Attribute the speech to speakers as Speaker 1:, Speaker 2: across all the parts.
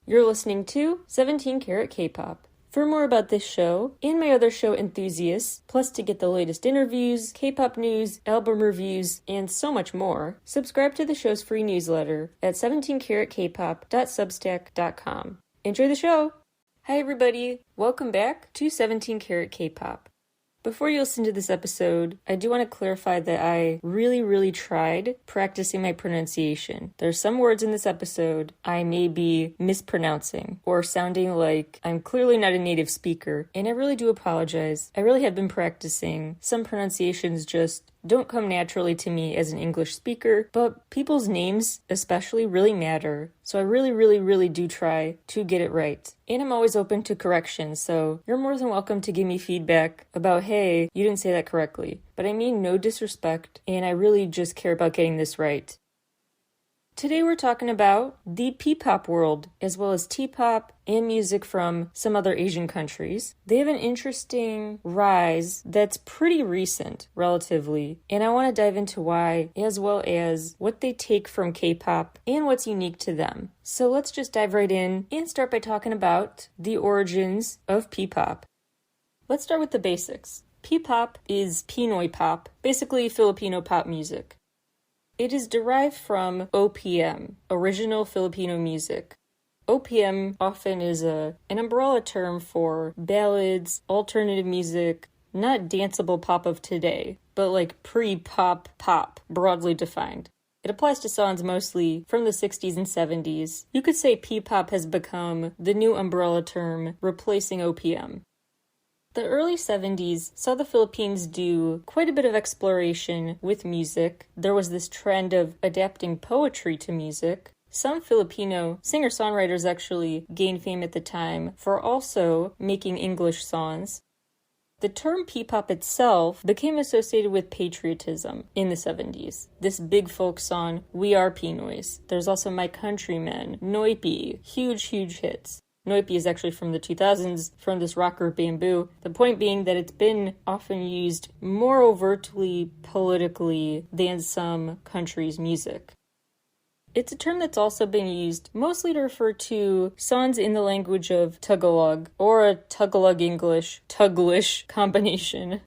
Speaker 1: You're listening to 17 Carat K-Pop. For more about this show and my other show Enthusiasts, plus to get the latest interviews, K-pop news, album reviews, and so much more, subscribe to the show's free newsletter at 17caratkpop.substack.com. Enjoy the show! Hi everybody, welcome back to 17 Carat K-Pop. Before you listen to this episode, I do want to clarify that I really tried practicing my pronunciation. There are some words in this episode I may be mispronouncing or sounding like I'm clearly not a native speaker, and I really do apologize. I really have been practicing. Some pronunciations just don't come naturally to me as an English speaker, but people's names especially really matter. So I really do try to get it right. And I'm always open to corrections, so you're more than welcome to give me feedback about, hey, you didn't say that correctly. But I mean no disrespect, and I really just care about getting this right. Today we're talking about the P-pop world, as well as T-pop and music from some other Asian countries. They have an interesting rise that's pretty recent, relatively, and I want to dive into why, as well as what they take from K-pop and what's unique to them. So let's just dive right in and start by talking about the origins of P-pop. Let's start with the basics. P-pop is Pinoy pop, basically Filipino pop music. It is derived from OPM, original Filipino music. OPM often is an umbrella term for ballads, alternative music, not danceable pop of today, but like pre-pop pop, broadly defined. It applies to songs mostly from the 60s and 70s. You could say P-pop has become the new umbrella term, replacing OPM. The early 70s saw the Philippines do quite a bit of exploration with music. There was this trend of adapting poetry to music. Some Filipino singer-songwriters actually gained fame at the time for also making English songs. The term P-pop itself became associated with patriotism in the 70s. This big folk song, We Are Pinoys. There's also My Countrymen, Noipi, huge hits. Noipi is actually from the 2000s, from this rock group Bamboo. The point being that it's been often used more overtly politically than some countries' music. It's a term that's also been used mostly to refer to songs in the language of Tagalog, or a Tagalog-English, Tuglish combination.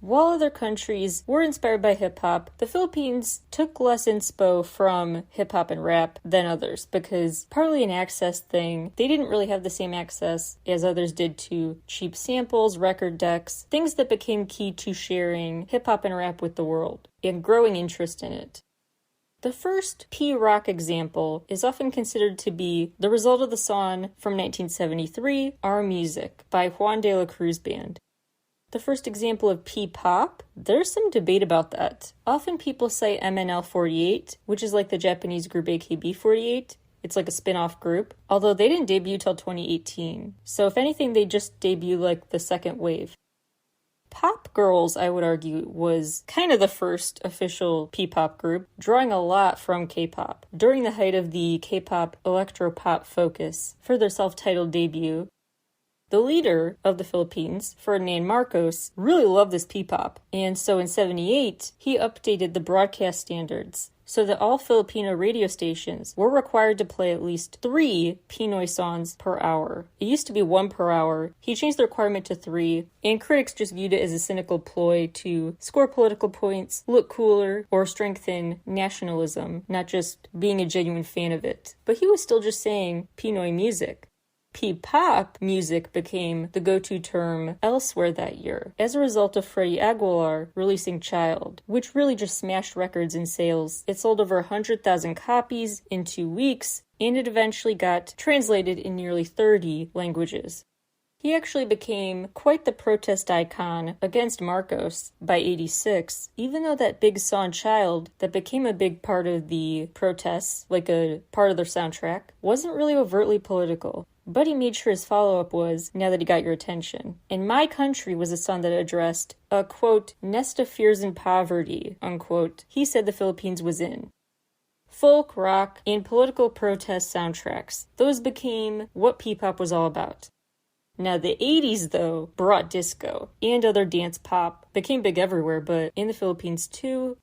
Speaker 1: While other countries were inspired by hip-hop, the Philippines took less inspo from hip-hop and rap than others, because partly an access thing, they didn't really have the same access as others did to cheap samples, record decks, things that became key to sharing hip-hop and rap with the world, and growing interest in it. The first P-rock example is often considered to be the result of the song from 1973, Our Music, by Juan de la Cruz Band. The first example of P-pop, there's some debate about that. Often people cite MNL48, which is like the Japanese group AKB48. It's like a spin-off group, although they didn't debut till 2018. So if anything, they just debuted like the second wave. Pop Girls, I would argue, was kind of the first official P-pop group, drawing a lot from K-pop. During the height of the K-pop electro-pop focus for their self-titled debut, the leader of the Philippines, Ferdinand Marcos, really loved this P-pop, and so in '78, he updated the broadcast standards so that all Filipino radio stations were required to play at least 3 Pinoy songs per hour. It used to be 1 per hour. He changed the requirement to 3, and critics just viewed it as a cynical ploy to score political points, look cooler, or strengthen nationalism, not just being a genuine fan of it. But he was still just saying Pinoy music. P-pop music became the go-to term elsewhere that year, as a result of Freddie Aguilar releasing Child, which really just smashed records in sales. It sold over 100,000 copies in 2 weeks, and it eventually got translated in nearly 30 languages. He actually became quite the protest icon against Marcos by '86, even though that big song Child, that became a big part of the protests, like a part of their soundtrack, wasn't really overtly political. But he made sure his follow-up was, Now That He Got Your Attention. And My Country was a song that addressed a, quote, nest of fears and poverty, unquote, he said the Philippines was in. Folk, rock, and political protest soundtracks. Those became what P-pop was all about. Now, the 80s, though, brought disco, and other dance pop. Became big everywhere, but in the Philippines, too.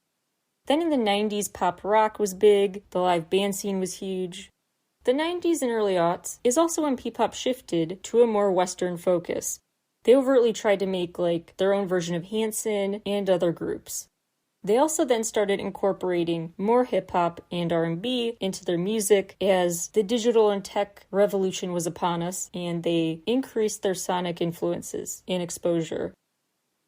Speaker 1: Then in the 90s, pop rock was big, the live band scene was huge. The 90s and early aughts is also when P-pop shifted to a more Western focus. They overtly tried to make their own version of Hanson and other groups. They also then started incorporating more hip-hop and R&B into their music as the digital and tech revolution was upon us, and they increased their sonic influences and exposure.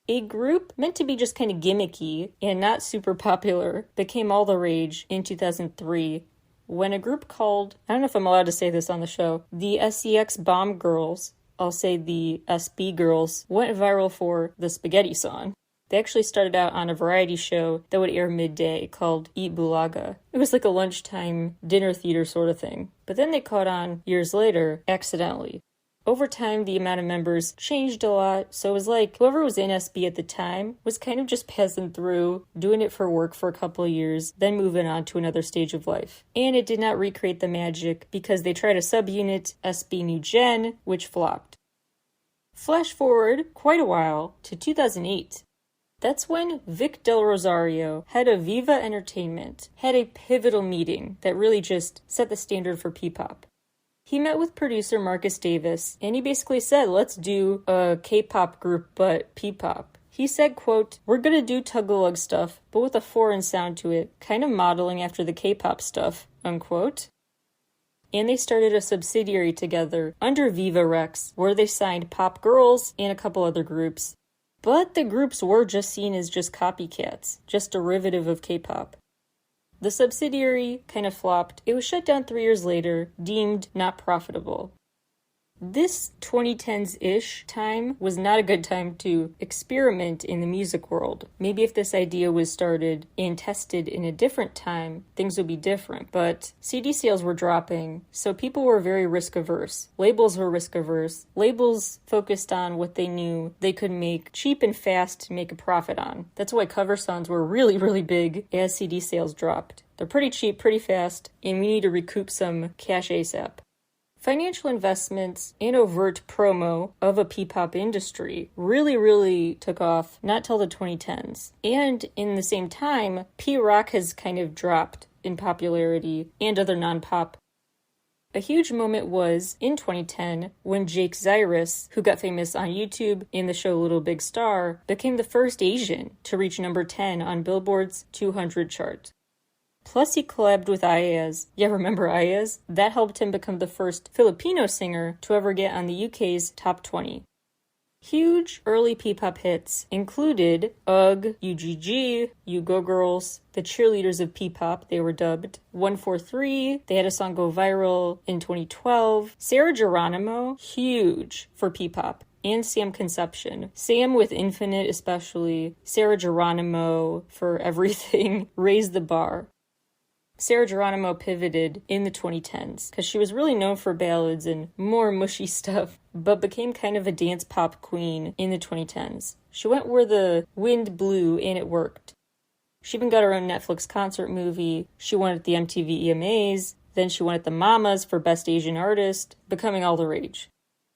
Speaker 1: A group meant to be just kind of gimmicky and not super popular became all the rage in 2003 when a group called, I don't know if I'm allowed to say this on the show, the SEX Bomb Girls, I'll say the SB Girls, went viral for the Spaghetti Song. They actually started out on a variety show that would air midday called Eat Bulaga. It was like a lunchtime dinner theater sort of thing. But then they caught on years later, accidentally. Over time, the amount of members changed a lot, so it was like whoever was in SB at the time was kind of just passing through, doing it for work for a couple of years, then moving on to another stage of life. And it did not recreate the magic because they tried a subunit, SB New Gen, which flopped. Flash forward quite a while to 2008. That's when Vic Del Rosario, head of Viva Entertainment, had a pivotal meeting that really just set the standard for P-pop. He met with producer Marcus Davis, and he basically said, let's do a K-pop group, but P-pop. He said, quote, we're gonna do tug-a-lug stuff, but with a foreign sound to it, kind of modeling after the K-pop stuff, unquote. And they started a subsidiary together under Viva Rex, where they signed Pop Girls and a couple other groups. But the groups were just seen as just copycats, just derivative of K-pop. The subsidiary kind of flopped. It was shut down 3 years later, deemed not profitable. This 2010s-ish time was not a good time to experiment in the music world. Maybe if this idea was started and tested in a different time, things would be different. But CD sales were dropping, so people were very risk-averse. Labels were risk-averse. Labels focused on what they knew they could make cheap and fast to make a profit on. That's why cover songs were really, really big as CD sales dropped. They're pretty cheap, pretty fast, and we need to recoup some cash ASAP. Financial investments and overt promo of a P-pop industry really took off not till the 2010s. And in the same time, P-rock has kind of dropped in popularity and other non-pop. A huge moment was in 2010 when Jake Zyrus, who got famous on YouTube in the show Little Big Star, became the first Asian to reach number 10 on Billboard's 200 chart. Plus, he collabed with Ayaz. Yeah, remember Ayaz? That helped him become the first Filipino singer to ever get on the UK's top 20. Huge early P-pop hits included UGG, UGG, You Go Girls, the cheerleaders of P-pop, they were dubbed, 143, they had a song go viral in 2012, Sarah Geronimo, huge for P-pop, and Sam Conception. Sam with Infinite especially, Sarah Geronimo for everything, raised the bar. Sarah Geronimo pivoted in the 2010s because she was really known for ballads and more mushy stuff, but became kind of a dance pop queen in the 2010s. She went where the wind blew and it worked. She even got her own Netflix concert movie. She won at the MTV EMAs. Then she won at the Mamas for Best Asian Artist, becoming all the rage.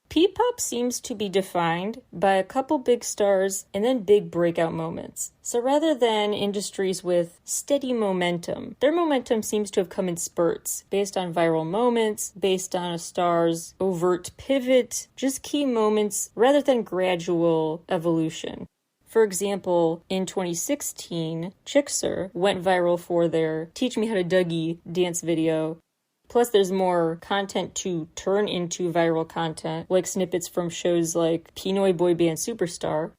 Speaker 1: P-pop seems to be defined by a couple big stars and then big breakout moments. So rather than industries with steady momentum, their momentum seems to have come in spurts, based on viral moments, based on a star's overt pivot, just key moments rather than gradual evolution. For example, in 2016, Chixer went viral for their Teach Me How to Dougie dance video. Plus, there's more content to turn into viral content, like snippets from shows like Pinoy Boy Band Superstar.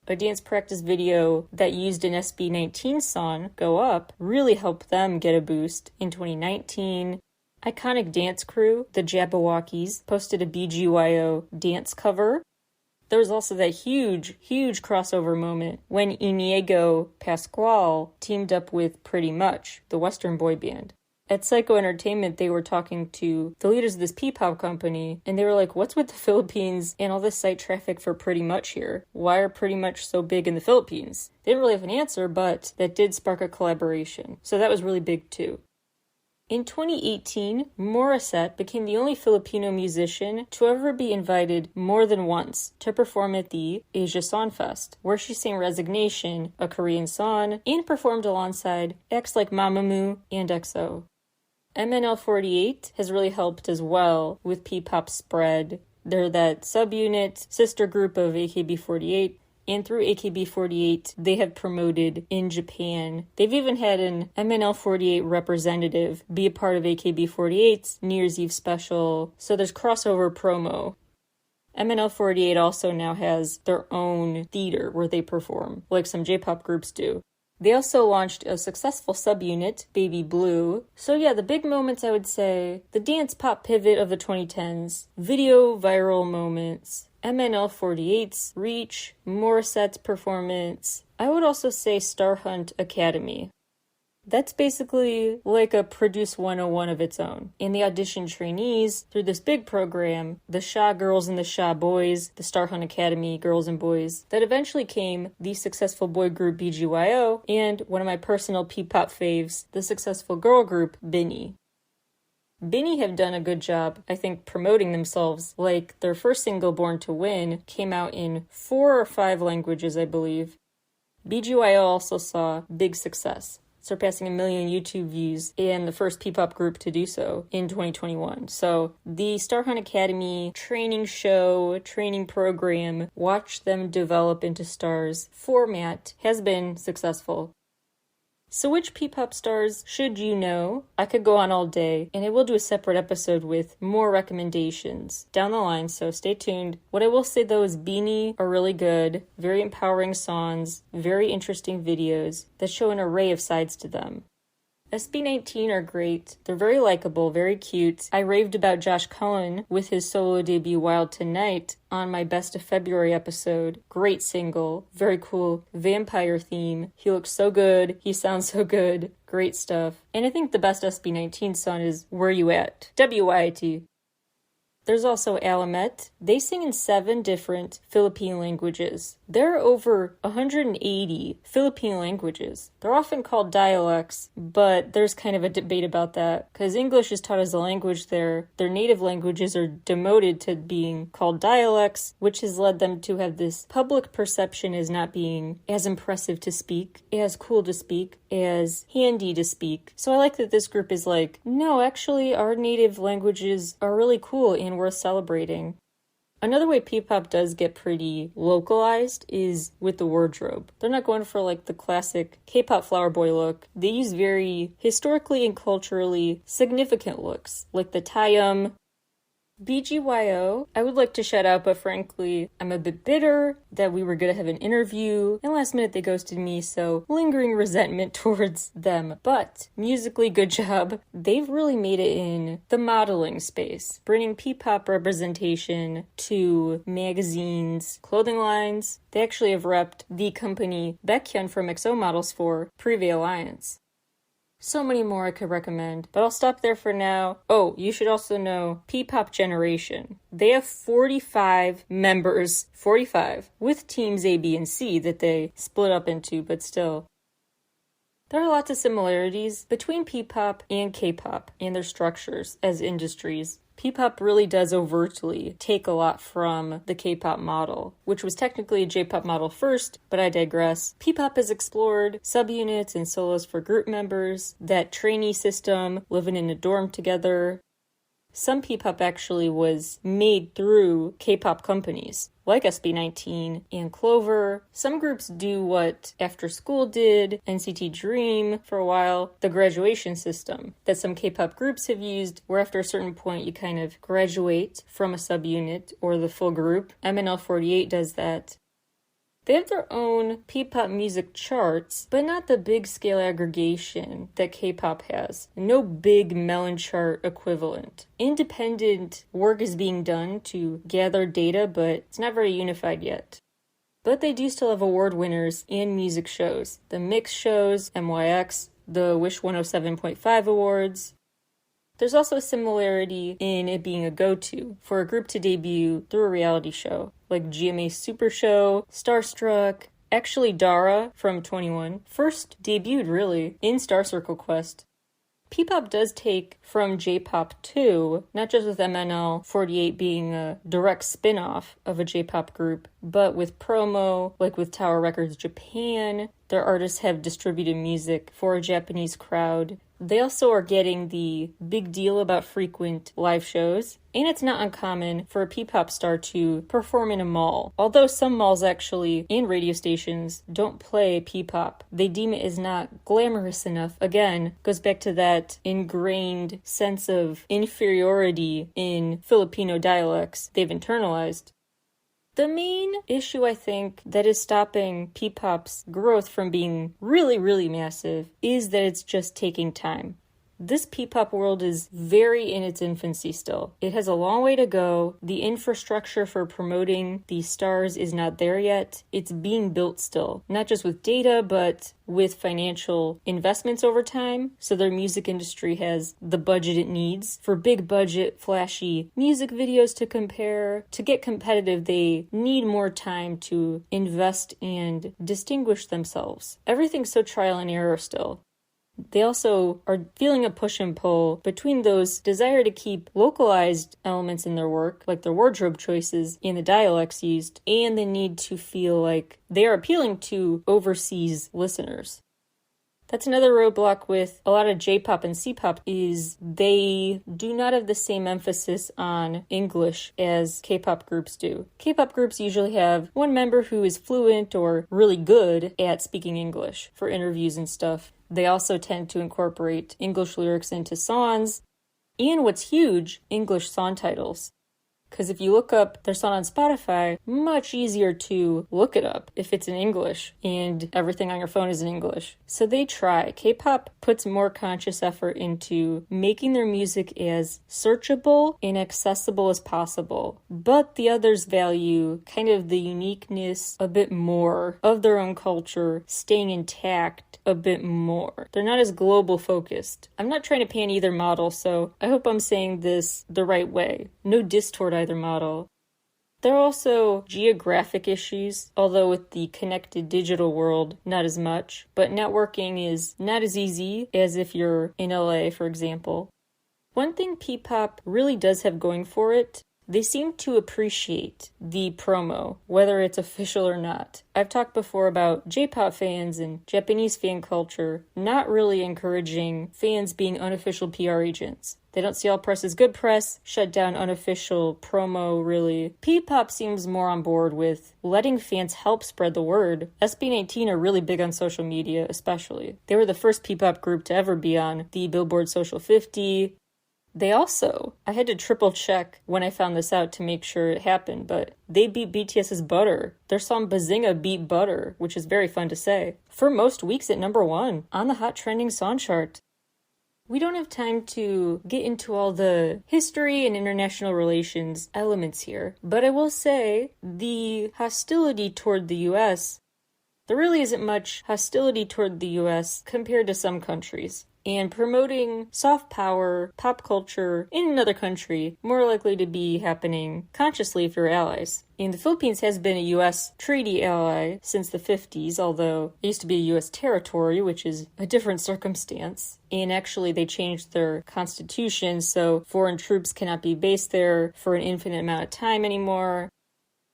Speaker 1: A dance practice video that used an SB19 song, Go Up, really helped them get a boost in 2019. Iconic dance crew, the Jabberwockies, posted a BGYO dance cover. There was also that huge crossover moment when Inigo Pascual teamed up with Pretty Much, the Western boy band. At Psycho Entertainment, they were talking to the leaders of this P-pop company, and they were like, what's with the Philippines and all this site traffic for Pretty Much here? Why are Pretty Much so big in the Philippines? They didn't really have an answer, but that did spark a collaboration. So that was really big too. In 2018, Morissette became the only Filipino musician to ever be invited more than once to perform at the Asia Song Fest, where she sang Resignation, a Korean song, and performed alongside acts like Mamamoo and EXO. MNL48 has really helped as well with P-pop spread. They're that subunit, sister group of AKB48, and through AKB48, they have promoted in Japan. They've even had an MNL48 representative be a part of AKB48's New Year's Eve special, so there's crossover promo. MNL48 also now has their own theater where they perform, like some J-pop groups do. They also launched a successful subunit, Baby Blue. So yeah, the big moments I would say, the dance pop pivot of the 2010s, video viral moments, MNL48's reach, Morissette's performance. I would also say Star Hunt Academy. That's basically like a Produce 101 of its own. And the audition trainees through this big program, the Sha girls and the Sha boys, the Star Hunt Academy girls and boys, that eventually came the successful boy group BGYO and one of my personal P-pop faves, the successful girl group BINI. BINI have done a good job, I think, promoting themselves. Like, their first single, Born to Win, came out in 4 or 5 languages, I believe. BGYO also saw big success, surpassing 1 million YouTube views, and the first P-pop group to do so in 2021. So the Star Hunt Academy training show, training program, watch them develop into stars format has been successful. So which P-pop stars should you know? I could go on all day, and I will do a separate episode with more recommendations down the line, so stay tuned. What I will say though is BINI are really good, very empowering songs, very interesting videos that show an array of sides to them. SB19 are great. They're very likable, very cute. I raved about Josh Cullen with his solo debut Wild Tonight on my Best of February episode. Great single, very cool, vampire theme. He looks so good, he sounds so good, great stuff. And I think the best SB19 song is Where You At? WYT. There's also Alamet. They sing in 7 different Philippine languages. There are over 180 Philippine languages. They're often called dialects, but there's kind of a debate about that, because English is taught as a language there. Their native languages are demoted to being called dialects, which has led them to have this public perception as not being as impressive to speak, as cool to speak, as handy to speak. So I like that this group is like, no, actually our native languages are really cool and worth celebrating. Another way P-pop does get pretty localized is with the wardrobe. They're not going for like the classic K-pop flower boy look. They use very historically and culturally significant looks, like the taeyum. BGYO, I would like to shout out, but frankly, I'm a bit bitter that we were going to have an interview, and last minute they ghosted me, so lingering resentment towards them. But musically, good job. They've really made it in the modeling space, bringing P-pop representation to magazines, clothing lines. They actually have repped the company Baekhyun from XO Models for Privé Alliance. So many more I could recommend, but I'll stop there for now. Oh, you should also know P-pop Generation. They have 45 members, 45, with teams A, B, and C that they split up into, but still. There are lots of similarities between P-pop and K-pop and their structures as industries. P-pop really does overtly take a lot from the K-pop model, which was technically a J-pop model first, but I digress. P-pop has explored subunits and solos for group members, that trainee system, living in a dorm together. Some P-pop actually was made through K-pop companies, like SB19 and Clover. Some groups do what After School did, NCT Dream for a while, the graduation system that some K-pop groups have used, where after a certain point you kind of graduate from a subunit or the full group. MNL48 does that. They have their own P-pop music charts, but not the big scale aggregation that K-pop has. No big melon chart equivalent. Independent work is being done to gather data, but it's not very unified yet. But they do still have award winners and music shows. The Mix shows, MYX, the Wish 107.5 awards. There's also a similarity in it being a go-to for a group to debut through a reality show, like GMA's Super Show, Starstruck. Actually, Dara from 21 first debuted, really, in Star Circle Quest. P-pop does take from J-pop too, not just with MNL48 being a direct spin-off of a J-pop group, but with promo, like with Tower Records Japan. Their artists have distributed music for a Japanese crowd. They also are getting the big deal about frequent live shows, and it's not uncommon for a P-pop star to perform in a mall. Although some malls actually, and radio stations, don't play P-pop. They deem it as not glamorous enough. Again, goes back to that ingrained sense of inferiority in Filipino dialects they've internalized. The main issue, I think, that is stopping P-pop's growth from being really, really massive is that it's just taking time. This P-pop world is very in its infancy still. It has a long way to go. The infrastructure for promoting these stars is not there yet. It's being built still, not just with data, but with financial investments over time. So their music industry has the budget it needs for big budget, flashy music videos to compare. To get competitive, they need more time to invest and distinguish themselves. Everything's so trial and error still. They also are feeling a push and pull between those desire to keep localized elements in their work, like their wardrobe choices and the dialects used, and the need to feel like they are appealing to overseas listeners. That's another roadblock with a lot of J-pop and C-pop is they do not have the same emphasis on English as K-pop groups do. K-pop groups usually have one member who is fluent or really good at speaking English for interviews and stuff. They also tend to incorporate English lyrics into songs, and what's huge, English song titles. Because if you look up their song on Spotify, much easier to look it up if it's in English and everything on your phone is in English. So they try. K-pop puts more conscious effort into making their music as searchable and accessible as possible. But the others value kind of the uniqueness a bit more of their own culture, staying intact a bit more. They're not as global focused. I'm not trying to pan either model, so I hope I'm saying this the right way. No diss toward either model. There are also geographic issues, although with the connected digital world, not as much. But networking is not as easy as if you're in LA, for example. One thing P-pop really does have going for it, they seem to appreciate the promo, whether it's official or not. I've talked before about J-pop fans and Japanese fan culture not really encouraging fans being unofficial PR agents. They don't see all press as good press, shut down unofficial promo, really. P-pop seems more on board with letting fans help spread the word. SB19 are really big on social media, especially. They were the first P-pop group to ever be on the Billboard Social 50. They also, I had to triple check when I found this out to make sure it happened, but they beat BTS's Butter. Their song Bazinga beat Butter, which is very fun to say, for most weeks at #1 on the Hot Trending Song chart. We don't have time to get into all the history and international relations elements here, but I will say the hostility toward the US, there really isn't much hostility toward the US compared to some countries. And promoting soft power, pop culture in another country, more likely to be happening consciously if you're allies. And the Philippines has been a U.S. treaty ally since the 50s, although it used to be a U.S. territory, which is a different circumstance. And actually they changed their constitution, so foreign troops cannot be based there for an infinite amount of time anymore.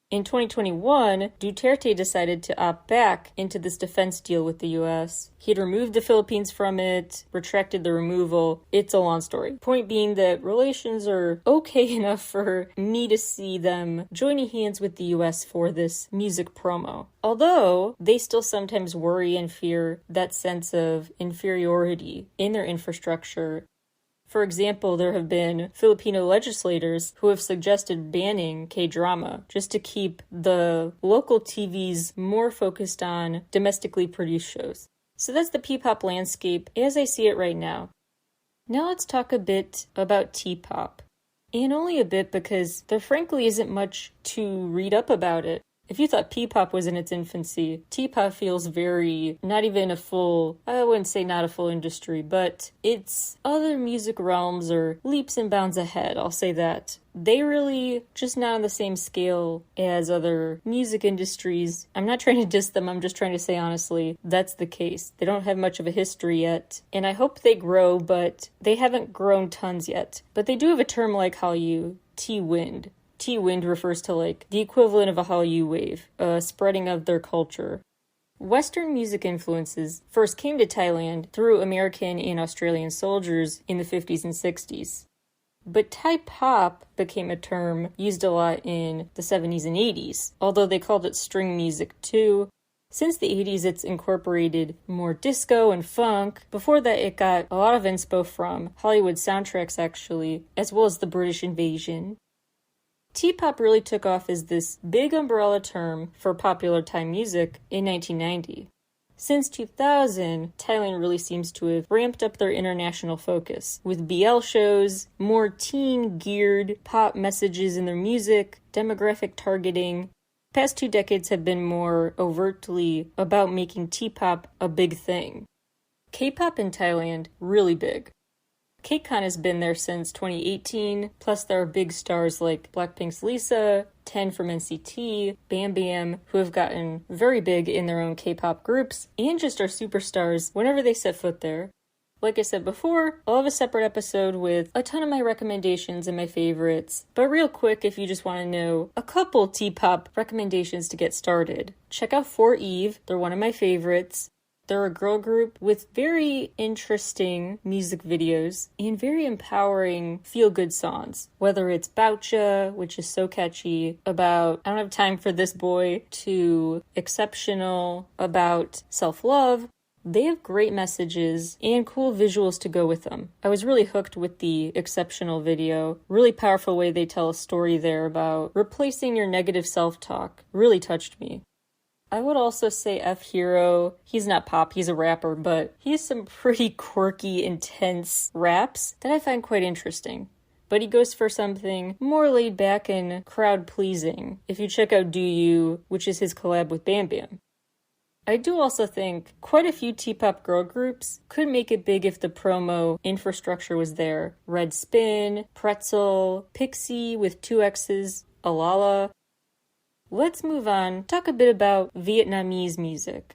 Speaker 1: In 2021, Duterte decided to opt back into this defense deal with the U.S. He'd removed the Philippines from it, retracted the removal. It's a long story. Point being that relations are okay enough for me to see them joining hands with the U.S. for this music promo. Although, they still sometimes worry and fear that sense of inferiority in their infrastructure. For example, there have been Filipino legislators who have suggested banning K-drama just to keep the local TVs more focused on domestically produced shows. So that's the P-pop landscape as I see it right now. Now let's talk a bit about T-pop. And only a bit because there frankly isn't much to read up about it. If you thought P-pop was in its infancy, T-pop feels very, not even a full, I wouldn't say not a full industry, but its other music realms are leaps and bounds ahead, I'll say that. They really just not on the same scale as other music industries. I'm not trying to diss them, I'm just trying to say honestly, that's the case. They don't have much of a history yet, and I hope they grow, but they haven't grown tons yet. But they do have a term like Hallyu, T-Wind. T-Wind refers to like the equivalent of a Hallyu wave, a spreading of their culture. Western music influences first came to Thailand through American and Australian soldiers in the 50s and 60s. But Thai pop became a term used a lot in the 70s and 80s, although they called it string music too. Since the 80s, it's incorporated more disco and funk. Before that, it got a lot of inspo from Hollywood soundtracks, actually, as well as the British invasion. T-pop really took off as this big umbrella term for popular Thai music in 1990. Since 2000, Thailand really seems to have ramped up their international focus, with BL shows, more teen-geared pop messages in their music, demographic targeting. The past 2 decades have been more overtly about making T-pop a big thing. K-pop in Thailand, really big. KCON has been there since 2018, plus there are big stars like Blackpink's Lisa, 10 from NCT, Bam Bam, who have gotten very big in their own K-pop groups, and just are superstars whenever they set foot there. Like I said before, I'll have a separate episode with a ton of my recommendations and my favorites, but real quick, if you just want to know a couple T-pop recommendations to get started, check out For Eve, they're one of my favorites. They're a girl group with very interesting music videos and very empowering feel-good songs. Whether it's Boucha, which is so catchy, about I don't have time for this boy, to Exceptional, about self-love. They have great messages and cool visuals to go with them. I was really hooked with the Exceptional video. Really powerful way they tell a story there about replacing your negative self-talk. Really touched me. I would also say F-Hero. He's not pop, he's a rapper, but he has some pretty quirky, intense raps that I find quite interesting. But he goes for something more laid back and crowd-pleasing if you check out Do You, which is his collab with Bam Bam. I do also think quite a few T-pop girl groups could make it big if the promo infrastructure was there. Red Spin, Pretzel, Pixie with 2 X's, Alala. Let's move on, talk a bit about Vietnamese music.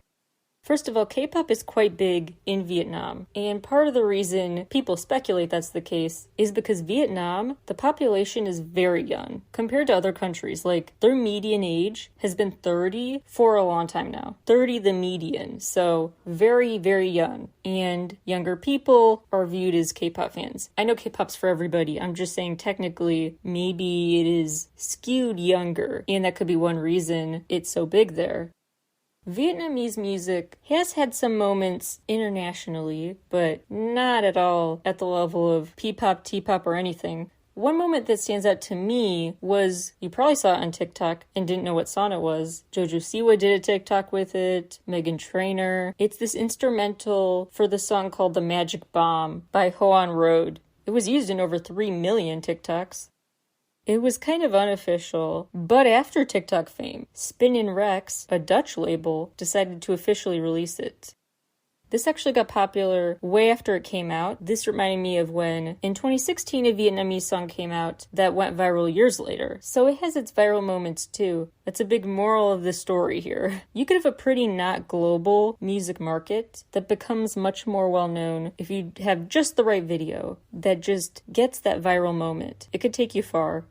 Speaker 1: First of all, K-pop is quite big in Vietnam, and part of the reason people speculate that's the case is because Vietnam, the population is very young compared to other countries. Like, their median age has been 30 for a long time now. 30 the median, so very, very young. And younger people are viewed as K-pop fans. I know K-pop's for everybody. I'm just saying technically maybe it is skewed younger, and that could be one reason it's so big there. Vietnamese music has had some moments internationally, but not at all at the level of P-pop, T-pop, or anything. One moment that stands out to me was, you probably saw it on TikTok and didn't know what song it was. Jojo Siwa did a TikTok with it, Meghan Trainor. It's this instrumental for the song called The Magic Bomb by Hoan Road. It was used in over 3 million TikToks. It was kind of unofficial, but after TikTok fame, Spin Rex, a Dutch label, decided to officially release it. This actually got popular way after it came out. This reminded me of when, in 2016, a Vietnamese song came out that went viral years later. So it has its viral moments too. That's a big moral of the story here. You could have a pretty not global music market that becomes much more well-known if you have just the right video that just gets that viral moment. It could take you far.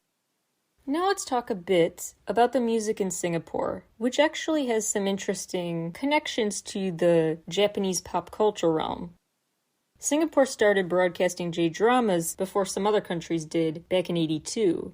Speaker 1: Now let's talk a bit about the music in Singapore, which actually has some interesting connections to the Japanese pop culture realm. Singapore started broadcasting J-dramas before some other countries did back in '82.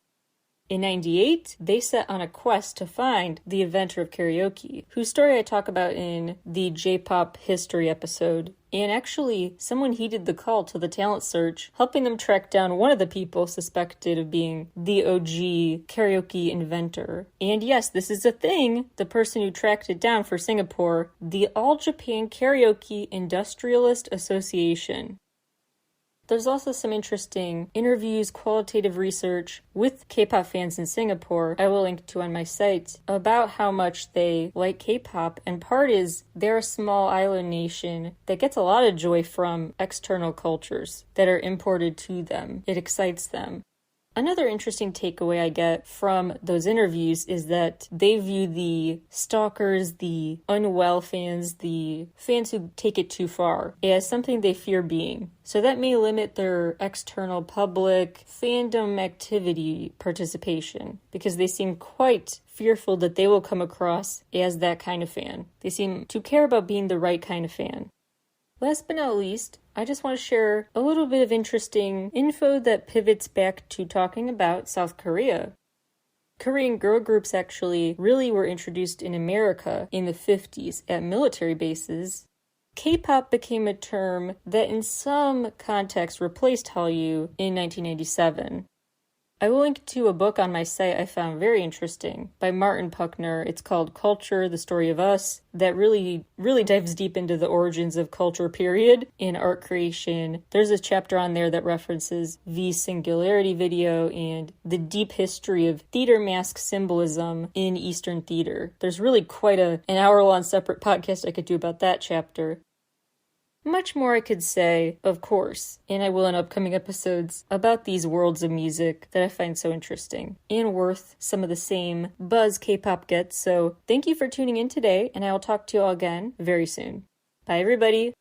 Speaker 1: In '98, they set on a quest to find the inventor of karaoke, whose story I talk about in the J-pop history episode. And actually, someone heeded the call to the talent search, helping them track down one of the people suspected of being the OG karaoke inventor. And yes, this is a thing. The person who tracked it down for Singapore, the All Japan Karaoke Industrialist Association. There's also some interesting interviews, qualitative research with K-pop fans in Singapore I will link to on my site about how much they like K-pop, and part is they're a small island nation that gets a lot of joy from external cultures that are imported to them. It excites them. Another interesting takeaway I get from those interviews is that they view the stalkers, the unwell fans, the fans who take it too far, as something they fear being. So that may limit their external public fandom activity participation, because they seem quite fearful that they will come across as that kind of fan. They seem to care about being the right kind of fan. Last but not least, I just want to share a little bit of interesting info that pivots back to talking about South Korea. Korean girl groups actually really were introduced in America in the 50s at military bases. K-pop became a term that in some context replaced Hallyu in 1987. I will link to a book on my site I found very interesting by Martin Puckner. It's called Culture, The Story of Us, that really dives deep into the origins of culture, period, in art creation. There's a chapter on there that references V's Singularity video and the deep history of theater mask symbolism in Eastern theater. There's really quite an hour-long separate podcast I could do about that chapter. Much more I could say, of course, and I will in upcoming episodes, about these worlds of music that I find so interesting and worth some of the same buzz K-pop gets. So thank you for tuning in today, and I will talk to you all again very soon. Bye, everybody.